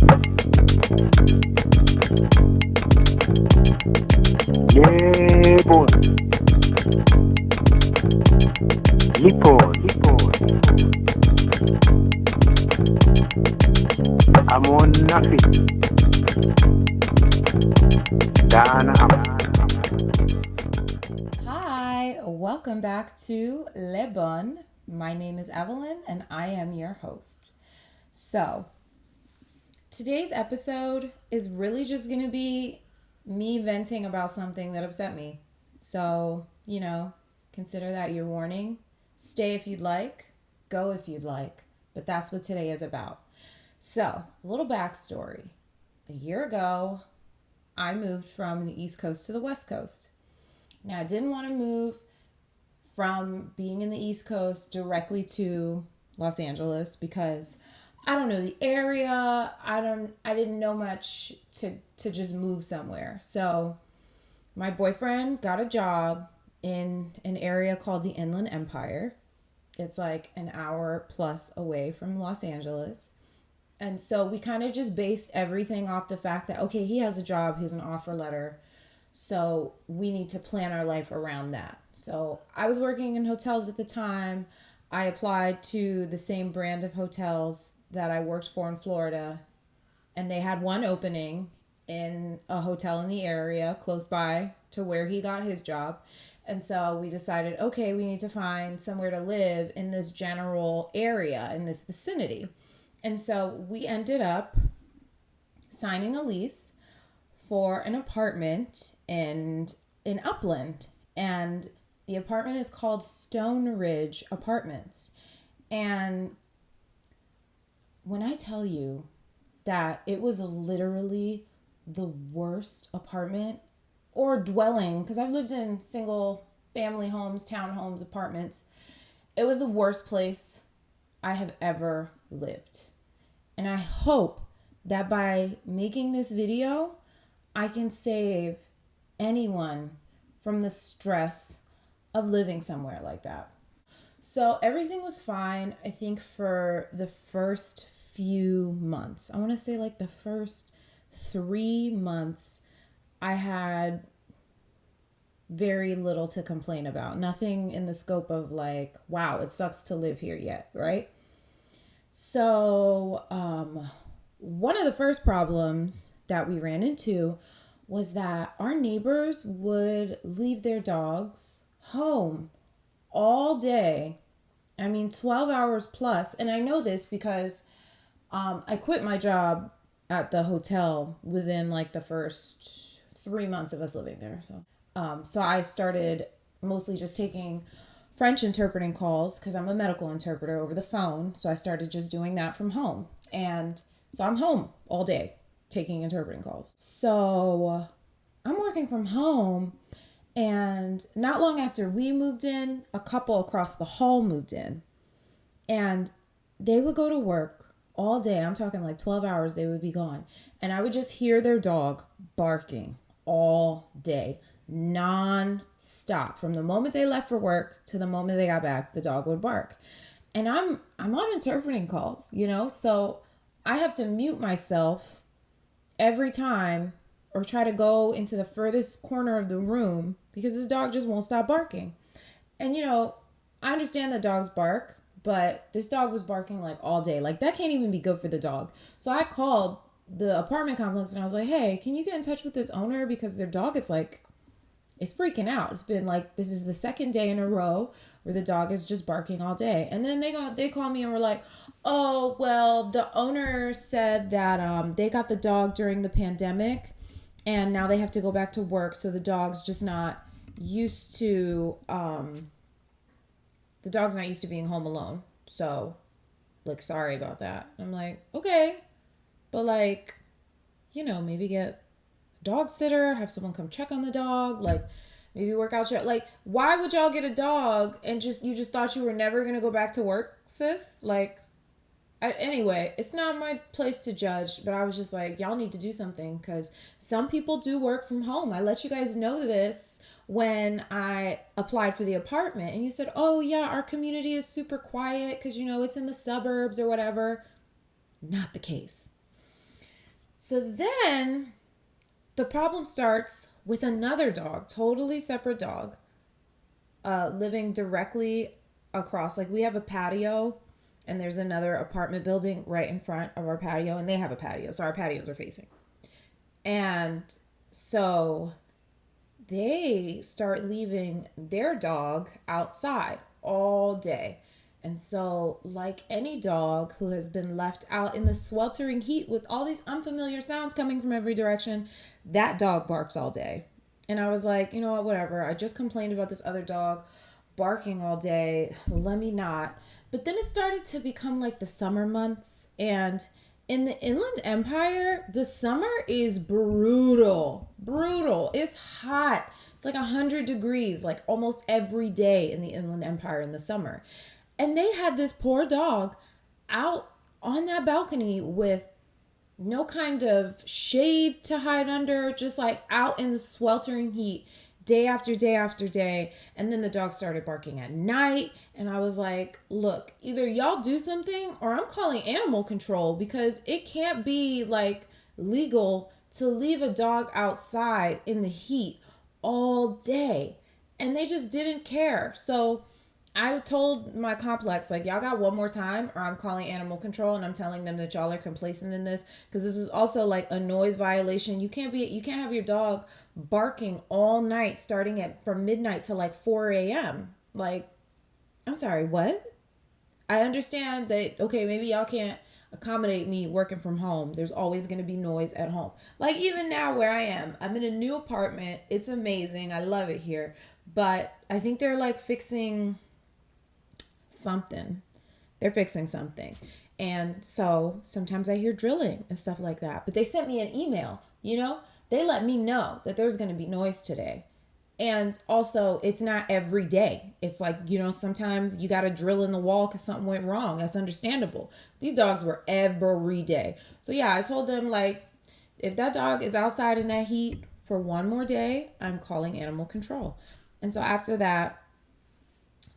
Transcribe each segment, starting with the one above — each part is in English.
Yeah, boy. Lipo, lipo. I'm on nothing. Dana, Hi, welcome back to Le Bon. My name is Evelyn and I am your host. So, today's episode is really just going to be me venting about something that upset me. So, consider that your warning. Stay if you'd like, go if you'd like. But that's what today is about. So, a little backstory. A year ago, I moved from the East Coast to the West Coast. Now, I didn't want to move from being in the East Coast directly to Los Angeles because I don't know the area. I didn't know much to just move somewhere. So my boyfriend got a job in an area called the Inland Empire. It's like an hour plus away from Los Angeles. And so we kind of just based everything off the fact that, okay, he has a job, he has an offer letter. So we need to plan our life around that. So I was working in hotels at the time. I applied to the same brand of hotels that I worked for in Florida. And they had one opening in a hotel in the area close by to where he got his job. And so we decided, okay, we need to find somewhere to live in this general area, in this vicinity. And so we ended up signing a lease for an apartment in Upland, and the apartment is called Stoneridge Apartments. And when I tell you that it was literally the worst apartment or dwelling, because I've lived in single family homes, townhomes, apartments, it was the worst place I have ever lived. And I hope that by making this video, I can save anyone from the stress of living somewhere like that. So everything was fine, I think, for the first few months. I want to say like the first 3 months, I had very little to complain about. Nothing in the scope of like, wow, it sucks to live here yet, right? So one of the first problems that we ran into was that our neighbors would leave their dogs home all day. I mean, 12 hours plus. And I know this because I quit my job at the hotel within like the first 3 months of us living there. So I started mostly just taking French interpreting calls because I'm a medical interpreter over the phone. So I started just doing that from home. And so I'm home all day taking interpreting calls. So I'm working from home, and not long after we moved in, a couple across the hall moved in, and they would go to work all day. I'm talking like 12 hours they would be gone. And I would just hear their dog barking all day, non-stop. From the moment they left for work to the moment they got back, the dog would bark. And I'm on interpreting calls, so I have to mute myself every time or try to go into the furthest corner of the room because this dog just won't stop barking. And I understand that dogs bark, but this dog was barking like all day. Like that can't even be good for the dog. So I called the apartment complex and I was like, hey, can you get in touch with this owner? Because their dog is like, it's freaking out. It's been like, this is the second day in a row where the dog is just barking all day. And then they call me and were like, oh, well, the owner said that they got the dog during the pandemic and now they have to go back to work. So the dog's just not used to, being home alone. So like, sorry about that. I'm like, okay, but like, maybe get a dog sitter, have someone come check on the dog, like maybe work out your, like, why would y'all get a dog and you just thought you were never going to go back to work, sis? Like, anyway, it's not my place to judge, but I was just like, y'all need to do something because some people do work from home. I let you guys know this when I applied for the apartment and you said, oh yeah, our community is super quiet because, it's in the suburbs or whatever. Not the case. So then the problem starts with another dog, totally separate dog, living directly across. Like, we have a patio, and there's another apartment building right in front of our patio, and they have a patio, so our patios are facing. And so they start leaving their dog outside all day. And so, like any dog who has been left out in the sweltering heat with all these unfamiliar sounds coming from every direction, that dog barks all day. And I was like, you know what, whatever. I just complained about this other dog barking all day. Let me not. But then it started to become like the summer months. And in the Inland Empire, the summer is brutal. Brutal. It's hot. It's like 100 degrees, like almost every day in the Inland Empire in the summer. And they had this poor dog out on that balcony with no kind of shade to hide under, just like out in the sweltering heat day after day after day. And then the dog started barking at night. And I was like, look, either y'all do something or I'm calling animal control, because it can't be like legal to leave a dog outside in the heat all day. And they just didn't care. So I told my complex, like, y'all got one more time or I'm calling animal control, and I'm telling them that y'all are complacent in this, because this is also like a noise violation. You can't have your dog barking all night starting at from midnight to like 4 a.m. Like, I'm sorry, what? I understand that, okay, maybe y'all can't accommodate me working from home. There's always going to be noise at home. Like, even now where I am, I'm in a new apartment. It's amazing. I love it here. But I think they're like fixing something. They're fixing something. And so sometimes I hear drilling and stuff like that. But they sent me an email, They let me know that there's going to be noise today. And also, it's not every day. It's like, sometimes you got to drill in the wall because something went wrong. That's understandable. These dogs were every day. So yeah, I told them, like, if that dog is outside in that heat for one more day, I'm calling animal control. And so after that,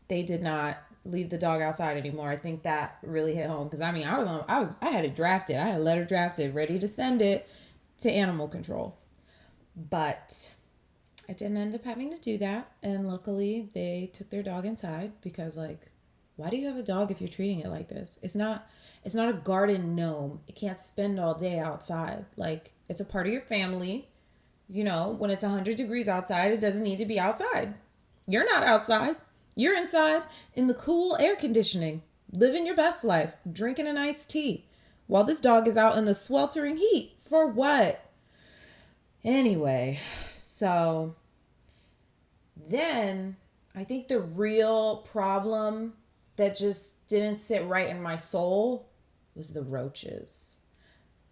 they did not leave the dog outside anymore. I think that really hit home, because I had it drafted. I had a letter drafted, ready to send it to animal control. But I didn't end up having to do that. And luckily they took their dog inside, because, like, why do you have a dog if you're treating it like this? It's not a garden gnome. It can't spend all day outside. Like, it's a part of your family. When it's 100 degrees outside, it doesn't need to be outside. You're not outside. You're inside in the cool air conditioning, living your best life, drinking an iced tea, while this dog is out in the sweltering heat. For what? Anyway, so then I think the real problem that just didn't sit right in my soul was the roaches.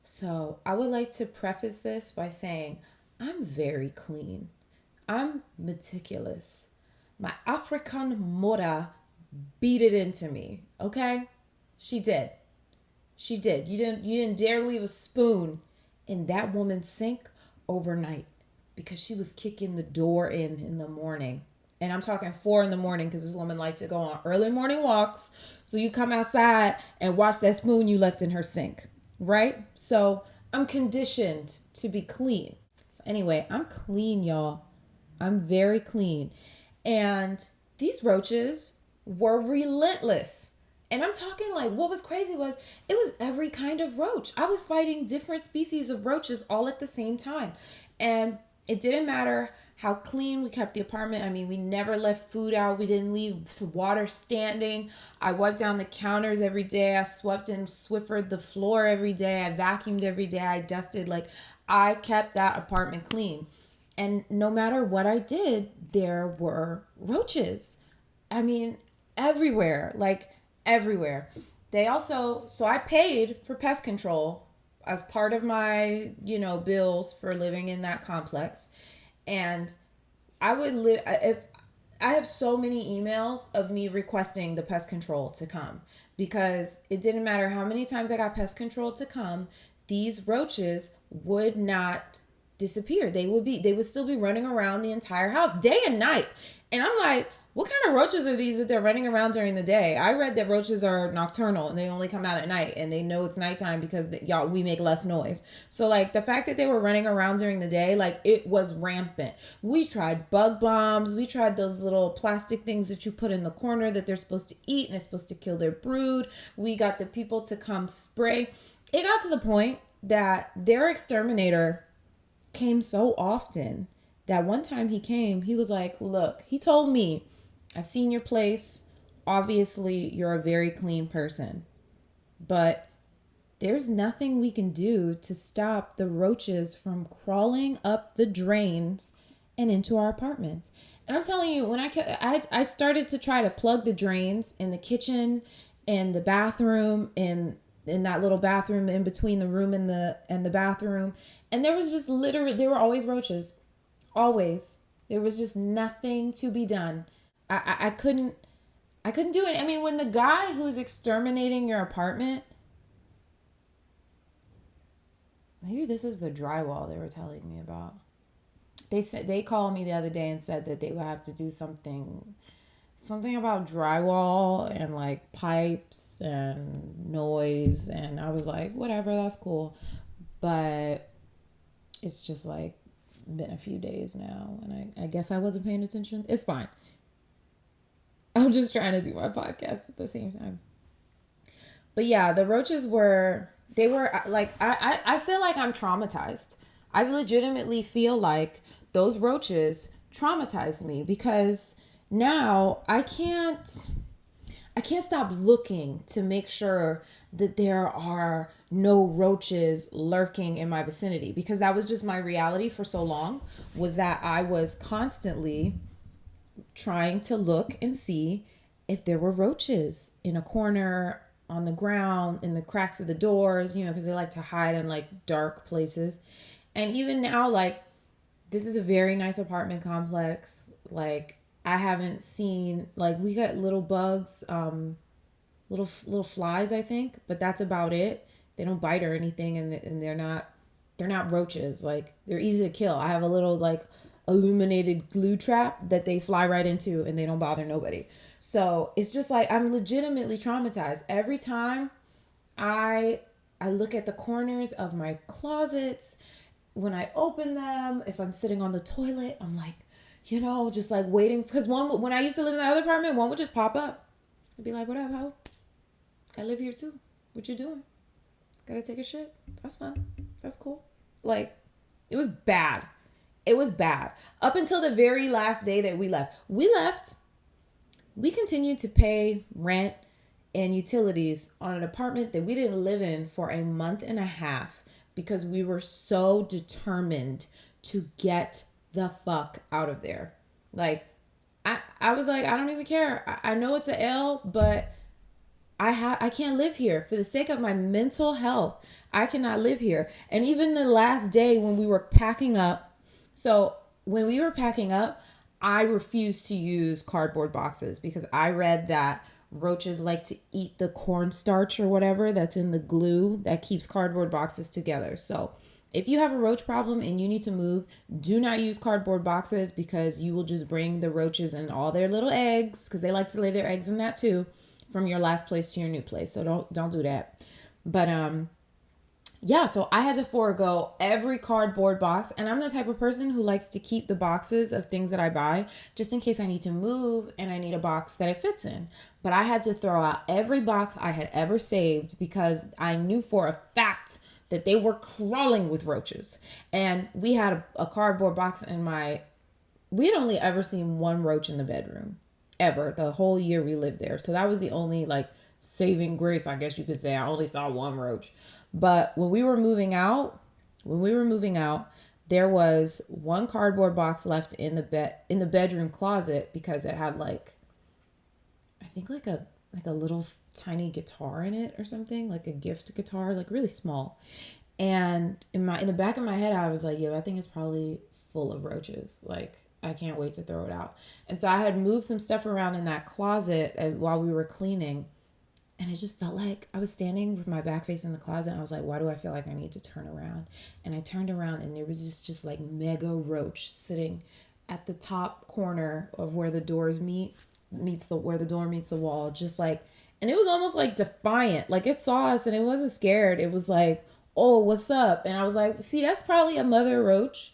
So I would like to preface this by saying I'm very clean. I'm meticulous. My African mother beat it into me, okay? She did. You didn't dare leave a spoon in that woman's sink overnight, because she was kicking the door in the morning. And I'm talking 4 a.m, because this woman liked to go on early morning walks. So you come outside and watch that spoon you left in her sink, right? So I'm conditioned to be clean. So anyway, I'm clean, y'all. I'm very clean. And these roaches were relentless. And I'm talking, like, what was crazy was it was every kind of roach. I was fighting different species of roaches all at the same time. And it didn't matter how clean we kept the apartment. I mean, we never left food out. We didn't leave water standing. I wiped down the counters every day. I swept and swiffered the floor every day. I vacuumed every day. I dusted. Like, I kept that apartment clean. And no matter what I did, there were roaches. I mean, everywhere, like everywhere. So I paid for pest control as part of my, bills for living in that complex. And if I have so many emails of me requesting the pest control to come, because it didn't matter how many times I got pest control to come, these roaches would not disappear. They would still be running around the entire house day and night. And I'm like, what kind of roaches are these that they're running around during the day? I read that roaches are nocturnal and they only come out at night, and they know it's nighttime because y'all, we make less noise. So like the fact that they were running around during the day, like it was rampant. We tried bug bombs. We tried those little plastic things that you put in the corner that they're supposed to eat and it's supposed to kill their brood. We got the people to come spray. It got to the point that their exterminator came so often that one time he came, he was like, look, he told me, I've seen your place. Obviously, you're a very clean person, but there's nothing we can do to stop the roaches from crawling up the drains and into our apartments. And I'm telling you, when I started to try to plug the drains in the kitchen, in the bathroom, in that little bathroom in between the room and the bathroom, and there was just literally, there were always roaches, always. There was just nothing to be done. I couldn't do it. I mean, when the guy who's exterminating your apartment, maybe this is the drywall they were telling me about. They called me the other day and said that they would have to do something about drywall and like pipes and noise, and I was like, whatever, that's cool. But it's just like been a few days now, and I guess I wasn't paying attention. It's fine. I'm just trying to do my podcast at the same time. But yeah, the roaches they were like, I feel like I'm traumatized. I legitimately feel like those roaches traumatized me, because now I can't stop looking to make sure that there are no roaches lurking in my vicinity, because that was just my reality for so long, was that I was constantly trying to look and see if there were roaches in a corner, on the ground, in the cracks of the doors, because they like to hide in like dark places. And even now, like, this is a very nice apartment complex. Like, I haven't seen, like, we got little bugs, little flies, I think, but that's about it. They don't bite or anything, and they're not roaches. Like, they're easy to kill. I have a little like illuminated glue trap that they fly right into, and they don't bother nobody. So it's just like, I'm legitimately traumatized every time I look at the corners of my closets. When I open them, if I'm sitting on the toilet, I'm like, just like waiting, because when I used to live in the other apartment, one would just pop up. I'd be like, what up, ho? I live here too. What you doing? Gotta take a shit? That's fun. That's cool. Like, it was bad. It was bad. Up until the very last day that we left. We continued to pay rent and utilities on an apartment that we didn't live in for a month and a half, because we were so determined to get the fuck out of there. Like, I was like, I don't even care. I know it's an L, but I can't live here for the sake of my mental health. I cannot live here. And even the last day when we were packing up, I refused to use cardboard boxes, because I read that roaches like to eat the cornstarch or whatever that's in the glue that keeps cardboard boxes together. So if you have a roach problem and you need to move, do not use cardboard boxes, because you will just bring the roaches and all their little eggs, because they like to lay their eggs in that too, from your last place to your new place. So don't do that. But yeah, so I had to forego every cardboard box, and I'm the type of person who likes to keep the boxes of things that I buy just in case I need to move and I need a box that it fits in. But I had to throw out every box I had ever saved, because I knew for a fact that they were crawling with roaches. And we had a cardboard box we had only ever seen one roach in the bedroom, ever, the whole year we lived there. So that was the only like saving grace, I guess you could say. I only saw one roach. But when we were moving out, there was one cardboard box left in the bedroom closet, because it had like, I think like a little tiny guitar in it or something, like a gift guitar, like really small. And in the back of my head, I was like, yo, that thing is probably full of roaches. Like, I can't wait to throw it out. And so I had moved some stuff around in that closet while we were cleaning. And it just felt like I was standing with my back facing the closet. And I was like, why do I feel like I need to turn around? And I turned around, and there was this just like mega roach sitting at the top corner of where the doors meets the where the door meets the wall, just like, and it was almost like defiant. Like it saw us and it wasn't scared. It was like, "Oh, what's up?" And I was like, "See, that's probably a mother roach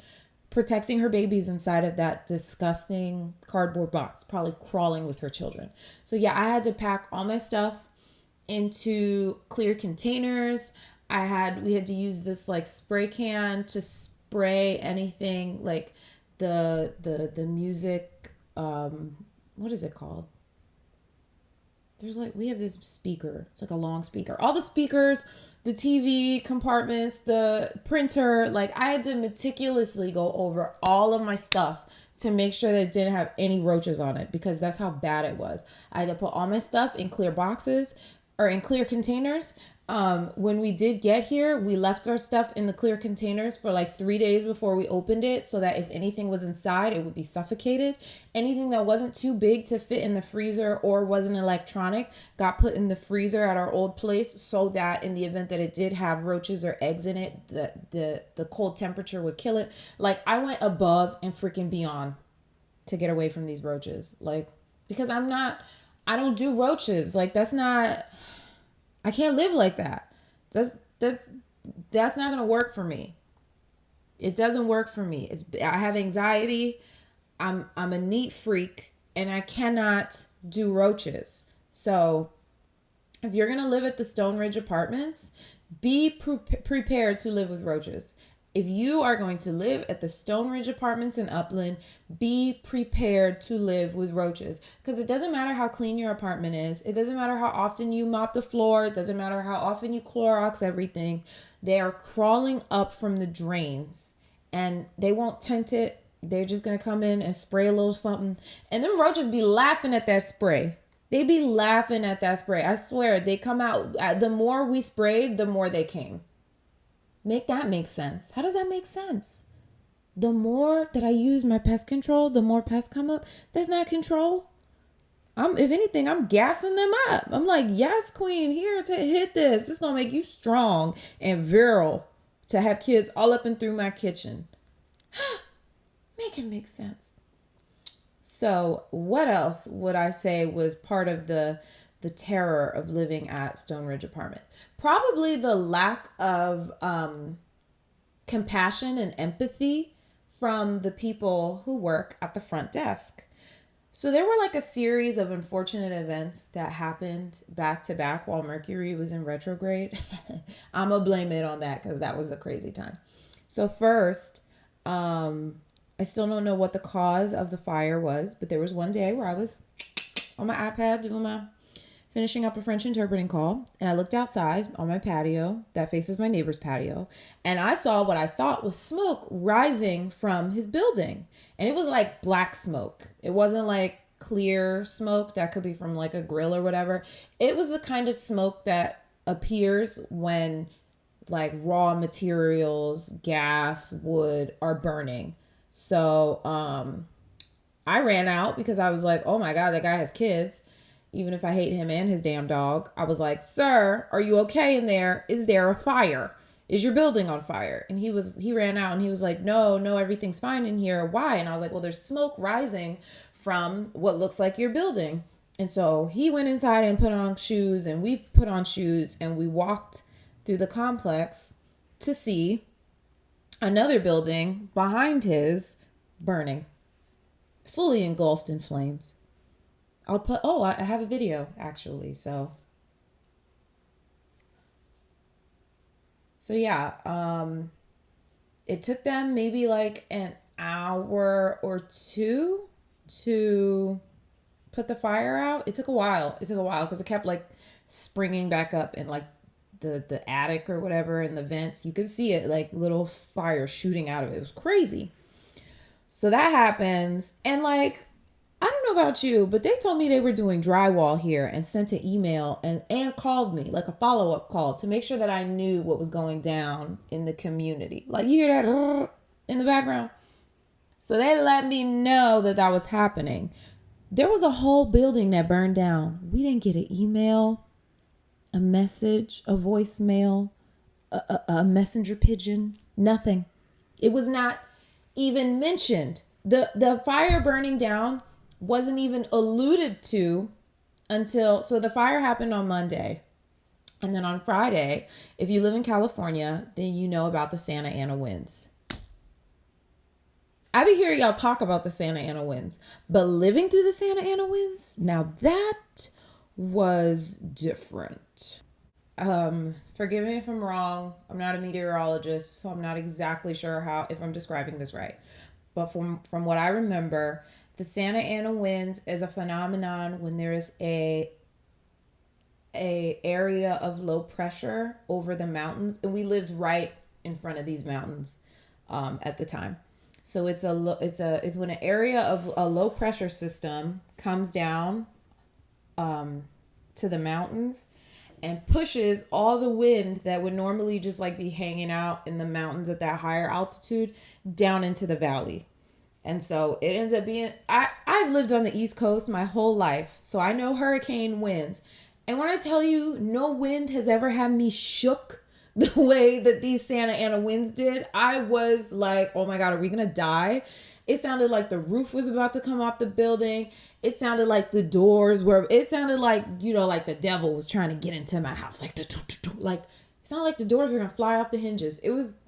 protecting her babies inside of that disgusting cardboard box, probably crawling with her children." So yeah, I had to pack all my stuff into clear containers. We had to use this like spray can to spray anything like the music, what is it called? There's like, we have this speaker. It's like a long speaker. All the speakers, the TV compartments, the printer, like I had to meticulously go over all of my stuff to make sure that it didn't have any roaches on it, because that's how bad it was. I had to put all my stuff in clear boxes or in clear containers. When we did get here, we left our stuff in the clear containers for like 3 days before we opened it, so that if anything was inside, it would be suffocated. Anything that wasn't too big to fit in the freezer or wasn't electronic got put in the freezer at our old place, so that in the event that it did have roaches or eggs in it, the cold temperature would kill it. Like I went above and freaking beyond to get away from these roaches. Like, because I don't do roaches. Like I can't live like that. That's not gonna work for me. It doesn't work for me. I have anxiety. I'm a neat freak, and I cannot do roaches. So if you're gonna live at the Stoneridge Apartments, be prepared to live with roaches. If you are going to live at the Stoneridge Apartments in Upland, be prepared to live with roaches. Because it doesn't matter how clean your apartment is. It doesn't matter how often you mop the floor. It doesn't matter how often you Clorox everything. They are crawling up from the drains. And they won't tent it. They're just going to come in and spray a little something. And them roaches be laughing at that spray. They be laughing at that spray. I swear, they come out. The more we sprayed, the more they came. Make that make sense. How does that make sense? The more that I use my pest control, the more pests come up. That's not control. If anything, I'm gassing them up. I'm like, yes, queen, here to hit this. This is going to make you strong and virile to have kids all up and through my kitchen. Make it make sense. So what else would I say was part of the terror of living at Stoneridge Apartments? Probably the lack of compassion and empathy from the people who work at the front desk. So there were like a series of unfortunate events that happened back to back while Mercury was in retrograde. I'm going to blame it on that because that was a crazy time. So first, I still don't know what the cause of the fire was, but there was one day where I was on my iPad finishing up a French interpreting call, and I looked outside on my patio that faces my neighbor's patio, and I saw what I thought was smoke rising from his building. And it was like black smoke. It wasn't like clear smoke that could be from like a grill or whatever. It was the kind of smoke that appears when like raw materials, gas, wood are burning. So I ran out because I was like, oh my God, that guy has kids. Even if I hate him and his damn dog, I was like, sir, are you okay in there? Is there a fire? Is your building on fire? And he ran out and he was like, no, everything's fine in here. Why? And I was like, well, there's smoke rising from what looks like your building. And so he went inside and put on shoes, and we put on shoes, and we walked through the complex to see another building behind his burning, fully engulfed in flames. I have a video actually. So yeah, it took them maybe like an hour or two to put the fire out. It took a while because it kept like springing back up in like the attic or whatever, in the vents. You could see it, like little fire shooting out of it. It was crazy. So that happens, and like, I don't know about you, but they told me they were doing drywall here and sent an email and called me, like a follow-up call, to make sure that I knew what was going down in the community. Like, you hear that in the background? So they let me know that was happening. There was a whole building that burned down. We didn't get an email, a message, a voicemail, a messenger pigeon, nothing. It was not even mentioned The fire burning down wasn't even alluded to until, so the fire happened on Monday. And then on Friday, if you live in California, then you know about the Santa Ana winds. I be hearing y'all talk about the Santa Ana winds, but living through the Santa Ana winds, now that was different. Forgive me if I'm wrong. I'm not a meteorologist, so I'm not exactly sure if I'm describing this right. But from what I remember, the Santa Ana winds is a phenomenon when there is a area of low pressure over the mountains, and we lived right in front of these mountains at the time. So it's when an area of a low pressure system comes down to the mountains and pushes all the wind that would normally just like be hanging out in the mountains at that higher altitude down into the valley. And so it ends up being, I've lived on the East Coast my whole life, so I know hurricane winds. And when I tell you no wind has ever had me shook the way that these Santa Ana winds did, I was like, oh my God, are we going to die? It sounded like the roof was about to come off the building. It sounded like the doors were, it sounded like, like the devil was trying to get into my house. Like, it sounded like the doors were going to fly off the hinges. It was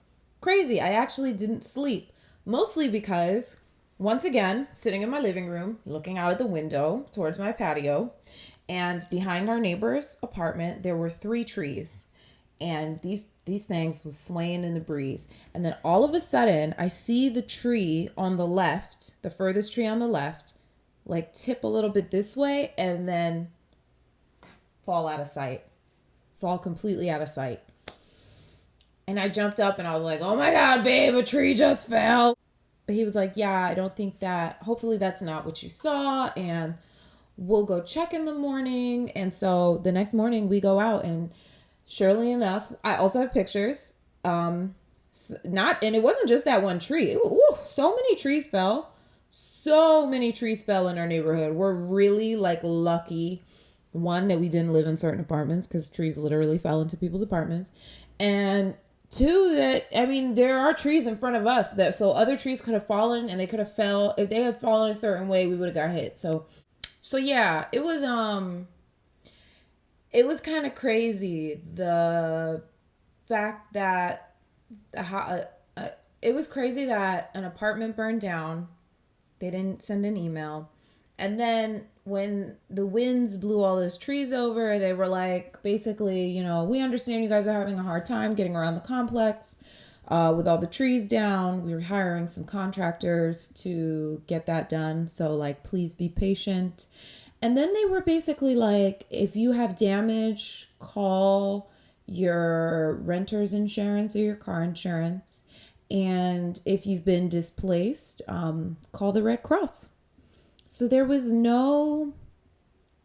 crazy. I actually didn't sleep, mostly because, once again, sitting in my living room, looking out at the window towards my patio, and behind our neighbor's apartment, there were 3 trees. And these things was swaying in the breeze. And then all of a sudden, I see the tree on the left, the furthest tree on the left, like tip a little bit this way and then fall out of sight. Fall completely out of sight. And I jumped up and I was like, oh my God, babe, a tree just fell. But he was like, yeah, I don't think that, hopefully that's not what you saw. And we'll go check in the morning. And so the next morning we go out, and surely enough, I also have pictures. And it wasn't just that one tree. So many trees fell. So many trees fell in our neighborhood. We're really lucky. One, that we didn't live in certain apartments because trees literally fell into people's apartments. And 2, that, there are trees in front of us so other trees could have fallen and they could have fell. If they had fallen a certain way, we would have got hit. So yeah, it was kind of crazy. The fact that it was crazy that an apartment burned down. They didn't send an email. And then when the winds blew all those trees over, they were like, basically, we understand you guys are having a hard time getting around the complex with all the trees down. We were hiring some contractors to get that done. So please be patient. And then they were basically like, if you have damage, call your renter's insurance or your car insurance. And if you've been displaced, call the Red Cross. So there was no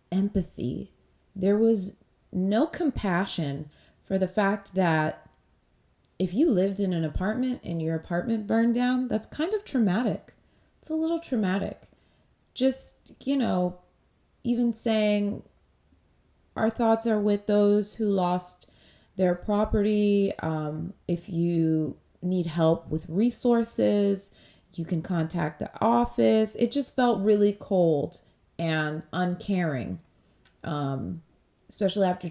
empathy. There was no compassion for the fact that if you lived in an apartment and your apartment burned down, that's kind of traumatic. It's a little traumatic. Just, even saying our thoughts are with those who lost their property. If you need help with resources, you can contact the office. It just felt really cold and uncaring, especially after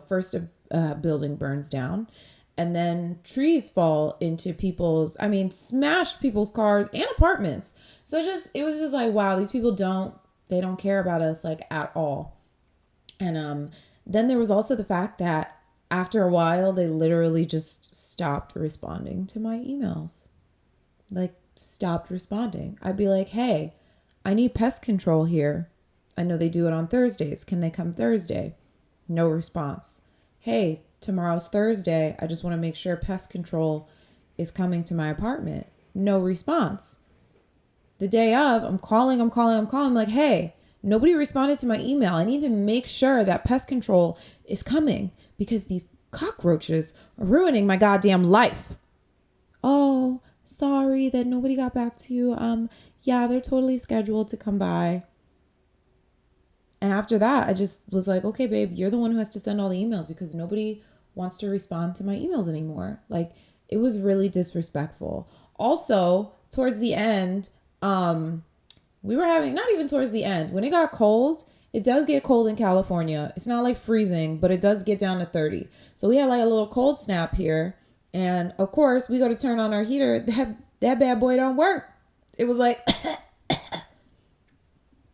first a building burns down and then trees fall into smashed people's cars and apartments. So it was just like, wow, these people don't care about us at all. And then there was also the fact that after a while, they literally just stopped responding to my emails. Stopped responding. I'd be like, hey, I need pest control here. I know they do it on Thursdays. Can they come Thursday? No response. Hey, tomorrow's Thursday. I just want to make sure pest control is coming to my apartment. No response. The day of, I'm calling. I'm like, hey, nobody responded to my email. I need to make sure that pest control is coming because these cockroaches are ruining my goddamn life. Oh, sorry that nobody got back to you. Yeah, they're totally scheduled to come by. And after that, I just was like, okay, babe, you're the one who has to send all the emails because nobody wants to respond to my emails anymore. It was really disrespectful. Also, towards the end, we were having, not even towards the end, when it got cold, it does get cold in California. It's not like freezing, but it does get down to 30. So we had like a little cold snap here. And of course, we go to turn on our heater. That bad boy don't work. It was like,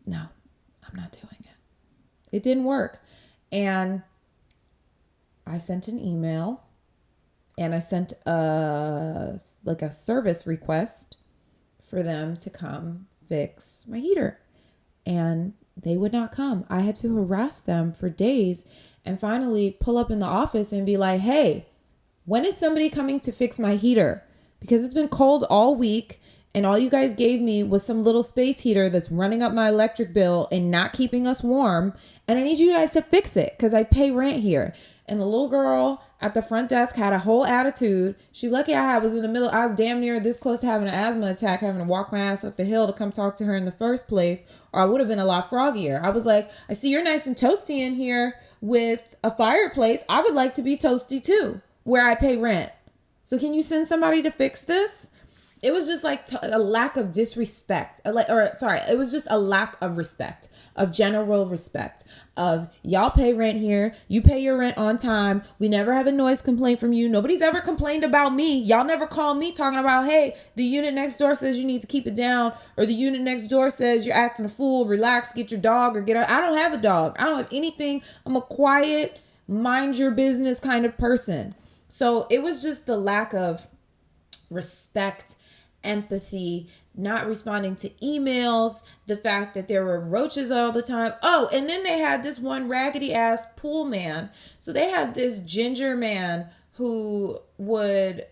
no, I'm not doing it. It didn't work. And I sent an email and I sent a service request for them to come fix my heater. And they would not come. I had to harass them for days and finally pull up in the office and be like, hey, when is somebody coming to fix my heater? Because it's been cold all week and all you guys gave me was some little space heater that's running up my electric bill and not keeping us warm. And I need you guys to fix it because I pay rent here. And the little girl at the front desk had a whole attitude. She's lucky I was in the middle. I was damn near this close to having an asthma attack, having to walk my ass up the hill to come talk to her in the first place, or I would have been a lot froggier. I was like, I see you're nice and toasty in here with a fireplace. I would like to be toasty too, where I pay rent. So can you send somebody to fix this? It was just like a lack of disrespect. It was just a lack of respect, of general respect, of y'all pay rent here. You pay your rent on time. We never have a noise complaint from you. Nobody's ever complained about me. Y'all never call me talking about, hey, the unit next door says you need to keep it down, or the unit next door says you're acting a fool. Relax, get your dog or get out. I don't have a dog. I don't have anything. I'm a quiet, mind your business kind of person. So it was just the lack of respect, empathy, not responding to emails, the fact that there were roaches all the time. Oh, and then they had this one raggedy ass pool man. So they had this ginger man who would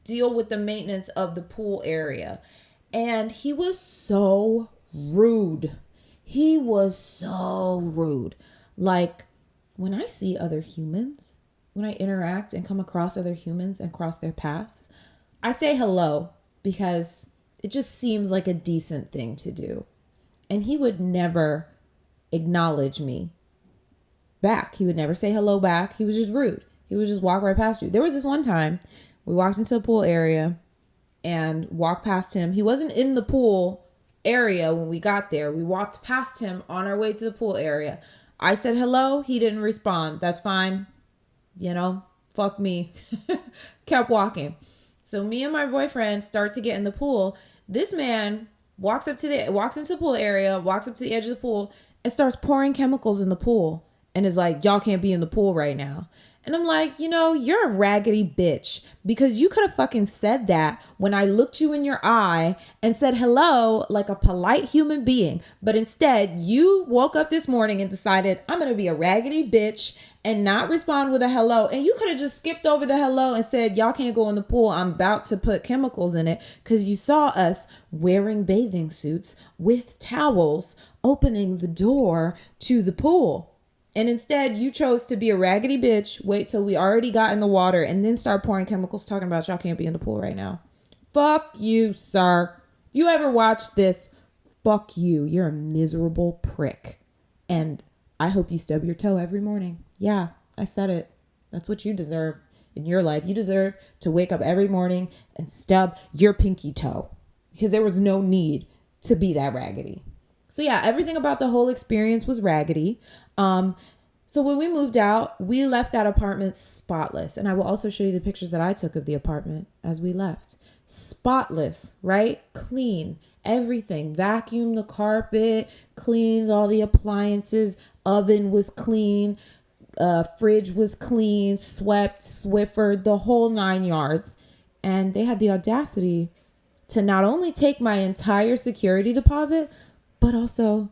deal with the maintenance of the pool area. And he was so rude. He was so rude. Like, when I see other humans, when I interact and come across other humans and cross their paths, I say hello because it just seems like a decent thing to do. And he would never acknowledge me back. He would never say hello back. He was just rude. He would just walk right past you. There was this one time we walked into the pool area and walked past him. He wasn't in the pool area when we got there. We walked past him on our way to the pool area. I said hello. He didn't respond. That's fine. You know, fuck me. Kept walking. So me and my boyfriend start to get in the pool. This man walks into the pool area, walks up to the edge of the pool and starts pouring chemicals in the pool and is like, y'all can't be in the pool right now. And I'm like, you're a raggedy bitch because you could have fucking said that when I looked you in your eye and said hello like a polite human being. But instead, you woke up this morning and decided I'm going to be a raggedy bitch and not respond with a hello. And you could have just skipped over the hello and said, y'all can't go in the pool. I'm about to put chemicals in it because you saw us wearing bathing suits with towels opening the door to the pool. And instead, you chose to be a raggedy bitch, wait till we already got in the water, and then start pouring chemicals talking about y'all can't be in the pool right now. Fuck you, sir. If you ever watch this, fuck you. You're a miserable prick. And I hope you stub your toe every morning. Yeah, I said it. That's what you deserve in your life. You deserve to wake up every morning and stub your pinky toe because there was no need to be that raggedy. So yeah, everything about the whole experience was raggedy. So when we moved out, we left that apartment spotless. And I will also show you the pictures that I took of the apartment as we left. Spotless, right? Clean, everything. Vacuumed the carpet, cleaned all the appliances. Oven was clean. Fridge was clean, swept, Swiffered, the whole 9 yards. And they had the audacity to not only take my entire security deposit, but also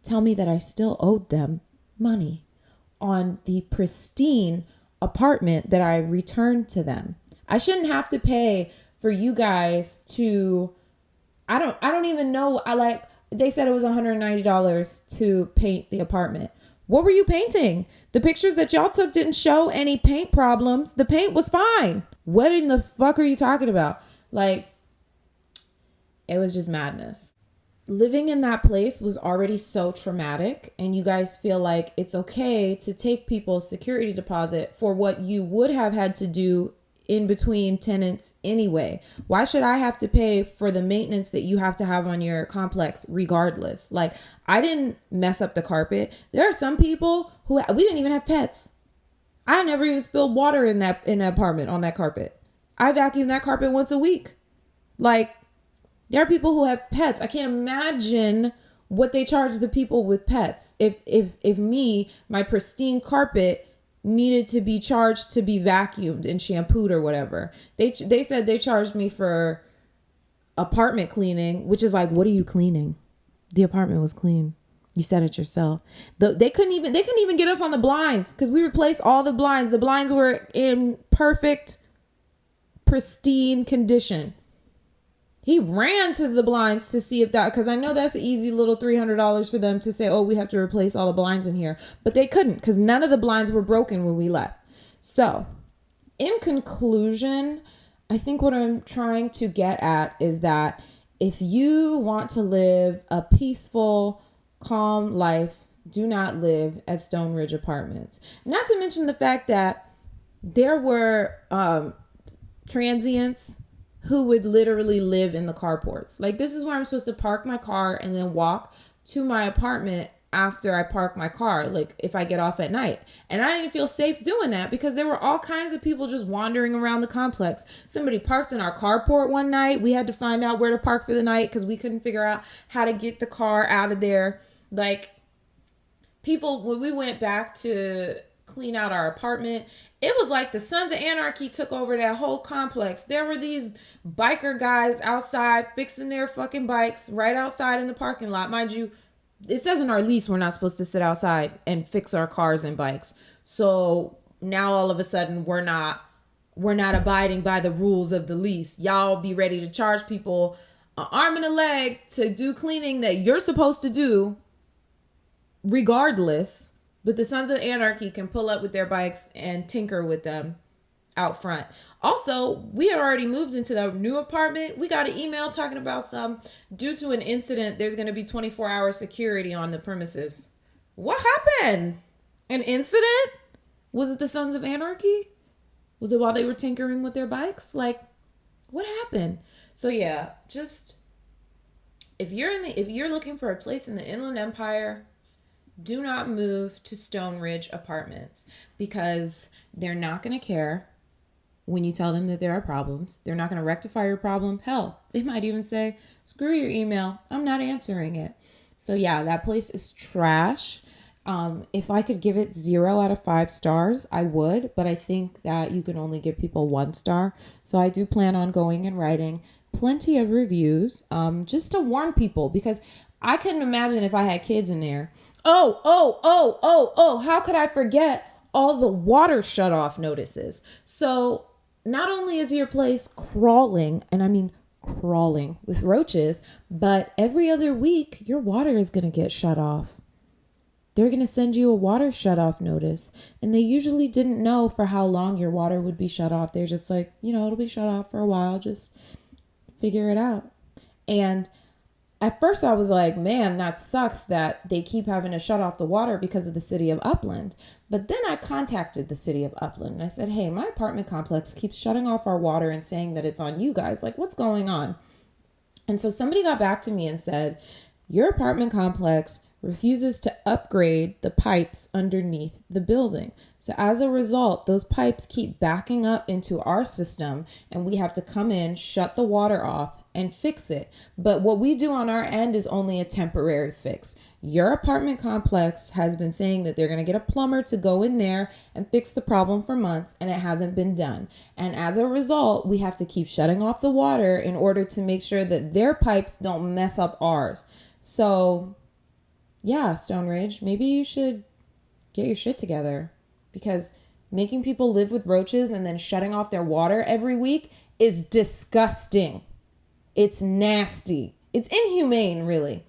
tell me that I still owed them money on the pristine apartment that I returned to them. I shouldn't have to pay for you guys to, I don't even know. They said it was $190 to paint the apartment. What were you painting? The pictures that y'all took didn't show any paint problems. The paint was fine. What in the fuck are you talking about? It was just madness. Living in that place was already so traumatic, and you guys feel like it's okay to take people's security deposit for what you would have had to do in between tenants anyway. Why should I have to pay for the maintenance that you have to have on your complex regardless? Like, I didn't mess up the carpet. There are some people who we didn't even have pets. I never even spilled water in that apartment on that carpet. I vacuum that carpet once a week. Like, there are people who have pets. I can't imagine what they charge the people with pets. If me, my pristine carpet needed to be charged to be vacuumed and shampooed or whatever. They said they charged me for apartment cleaning, which is like, what are you cleaning? The apartment was clean. You said it yourself. They couldn't even get us on the blinds because we replaced all the blinds. The blinds were in perfect, pristine condition. He ran to the blinds to see if that, because I know that's an easy little $300 for them to say, oh, we have to replace all the blinds in here. But they couldn't because none of the blinds were broken when we left. So in conclusion, I think what I'm trying to get at is that if you want to live a peaceful, calm life, do not live at Stoneridge Apartments. Not to mention the fact that there were transients who would literally live in the carports. Like, this is where I'm supposed to park my car and then walk to my apartment after I park my car, like if I get off at night. And I didn't feel safe doing that because there were all kinds of people just wandering around the complex. Somebody parked in our carport one night. We had to find out where to park for the night because we couldn't figure out how to get the car out of there. Like, people, when we went back to clean out our apartment, it was like the Sons of Anarchy took over that whole complex. There were these biker guys outside fixing their fucking bikes right outside in the parking lot. Mind you, it says in our lease we're not supposed to sit outside and fix our cars and bikes. So now all of a sudden we're not abiding by the rules of the lease. Y'all be ready to charge people an arm and a leg to do cleaning that you're supposed to do regardless. But the Sons of Anarchy can pull up with their bikes and tinker with them out front. Also, we had already moved into the new apartment. We got an email talking about due to an incident, there's going to be 24-hour security on the premises. What happened? An incident? Was it the Sons of Anarchy? Was it while they were tinkering with their bikes? Like, what happened? So yeah, just if you're looking for a place in the Inland Empire, do not move to Stoneridge Apartments because they're not going to care when you tell them that there are problems. They're not going to rectify your problem. Hell, they might even say, screw your email. I'm not answering it. So yeah, that place is trash. If I could give it 0 out of 5 stars, I would, but I think that you can only give people 1 star. So I do plan on going and writing plenty of reviews, just to warn people, because I couldn't imagine if I had kids in there. How could I forget all the water shut off notices? So not only is your place crawling, and I mean crawling with roaches, but every other week your water is going to get shut off. They're going to send you a water shut off notice. And they usually didn't know for how long your water would be shut off. They're just like, it'll be shut off for a while. Just figure it out. And at first I was like, man, that sucks that they keep having to shut off the water because of the city of Upland. But then I contacted the city of Upland and I said, hey, my apartment complex keeps shutting off our water and saying that it's on you guys. Like, what's going on? And so somebody got back to me and said, your apartment complex refuses to upgrade the pipes underneath the building. So as a result, those pipes keep backing up into our system and we have to come in, shut the water off and fix it. But what we do on our end is only a temporary fix. Your apartment complex has been saying that they're going to get a plumber to go in there and fix the problem for months, and it hasn't been done. And as a result, we have to keep shutting off the water in order to make sure that their pipes don't mess up ours. So yeah, Stoneridge, maybe you should get your shit together, because making people live with roaches and then shutting off their water every week is disgusting. It's nasty. It's inhumane, really.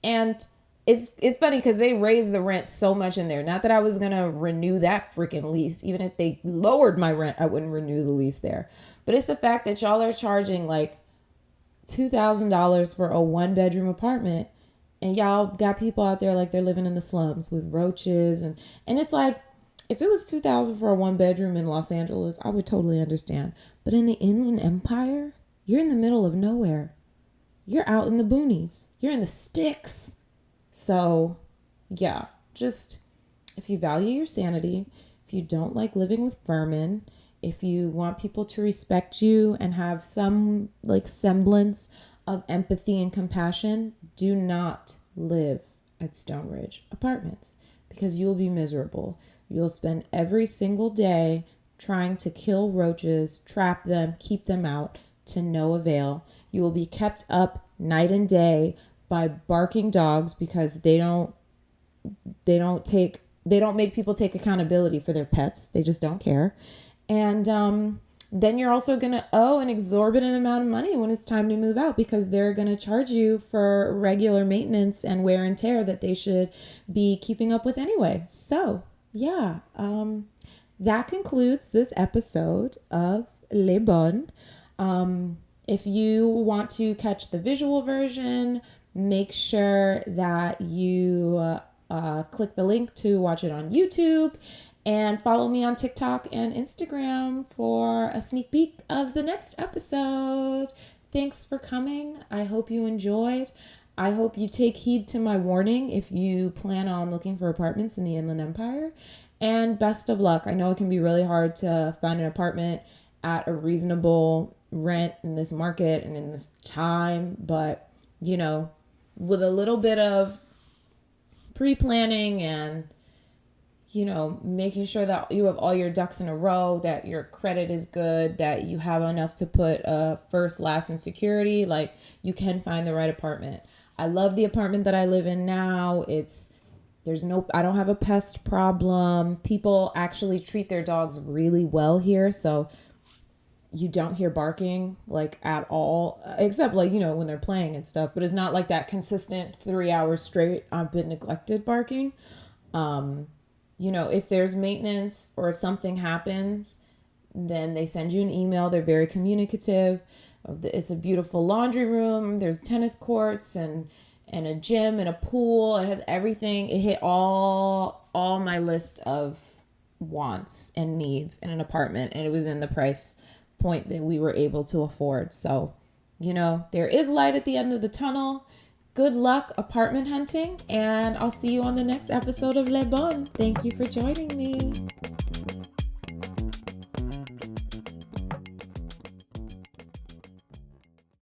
And it's funny because they raised the rent so much in there. Not that I was going to renew that freaking lease. Even if they lowered my rent, I wouldn't renew the lease there. But it's the fact that y'all are charging like $2,000 for a 1-bedroom apartment. And y'all got people out there like they're living in the slums with roaches. And it's like, If it was 2,000 for a one bedroom in Los Angeles, I would totally understand. But in the Inland Empire, you're in the middle of nowhere. You're out in the boonies. You're in the sticks. So, yeah, just if you value your sanity, if you don't like living with vermin, if you want people to respect you and have some like semblance of empathy and compassion, do not live at Stoneridge Apartments because you will be miserable. You'll spend every single day trying to kill roaches, trap them, keep them out to no avail. You will be kept up night and day by barking dogs because they don't make people take accountability for their pets. They just don't care. And then you're also going to owe an exorbitant amount of money when it's time to move out because they're going to charge you for regular maintenance and wear and tear that they should be keeping up with anyway. So, yeah, that concludes this episode of Les Bonnes. If you want to catch the visual version, make sure that you click the link to watch it on YouTube and follow me on TikTok and Instagram for a sneak peek of the next episode. Thanks for coming. I hope you enjoyed. I hope you take heed to my warning if you plan on looking for apartments in the Inland Empire. And best of luck. I know it can be really hard to find an apartment at a reasonable rent in this market and in this time, but you know, with a little bit of pre-planning and you know, making sure that you have all your ducks in a row, that your credit is good, that you have enough to put first, last, and security, like you can find the right apartment. I love the apartment that I live in now. I don't have a pest problem. People actually treat their dogs really well here. So you don't hear barking like at all, except like, you know, when they're playing and stuff, but it's not like that consistent 3 hours straight I've been neglected barking. You know, if there's maintenance or if something happens, then they send you an email. They're very communicative. It's a beautiful laundry room. There's tennis courts and a gym and a pool. It has everything. It hit all my list of wants and needs in an apartment, and it was in the price point that we were able to afford. So, you know, there is light at the end of the tunnel. Good luck apartment hunting, and I'll see you on the next episode of Les Bonnes. Thank you for joining me.